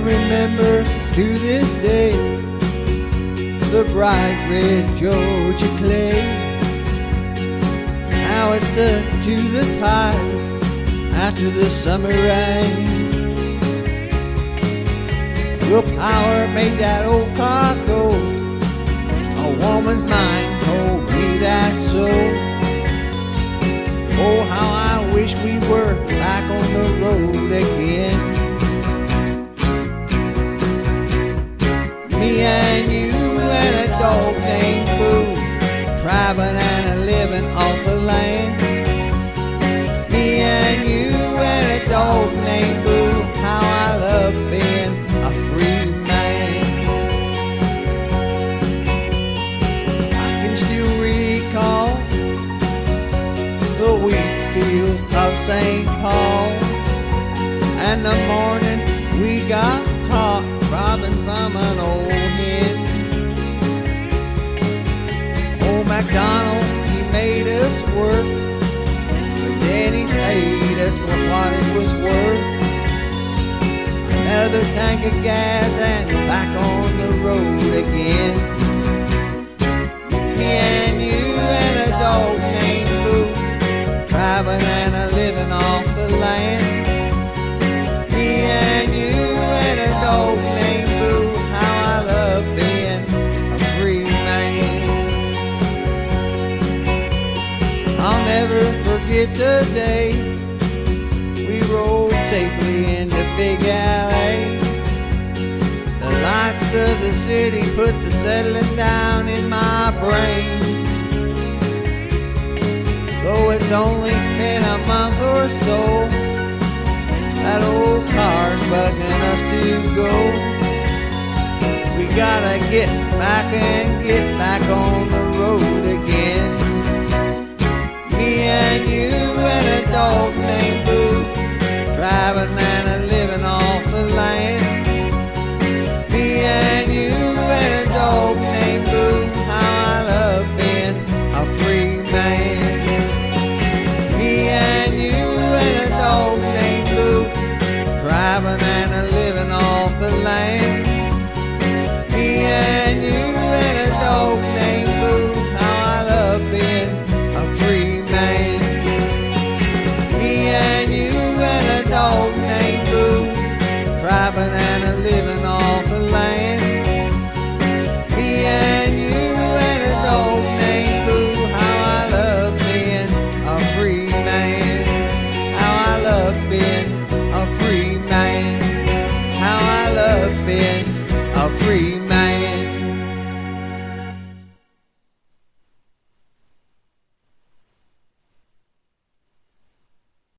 remember to this day the bright red Georgia clay, how it stood to the ties after the summer rain. Willpower made that old car go. A woman's mind told me that so. Oh, how I wish we were back on the road again. Me and you and a dog named Boo, traveling and a living off the land. Me and you and a dog named Boo, how I love being a free man. I can still recall the wheat fields of St. Paul, and the morning we got caught robbing from an old hen. Old MacDonald, he made us work, but then he paid us for what it was worth. Another tank of gas and back on the road again. Me and you and a dog named Boo, traveling and a living off the land. Me and you and a dog named Boo, how I love being a free man. I'll never forget the day we rode safely into Big Alley. The lights of the city put the settling down in my brain. Though it's only been a month or so, that old car's bugging us to go. We gotta get back and get back on the road again. Me and you and a dog named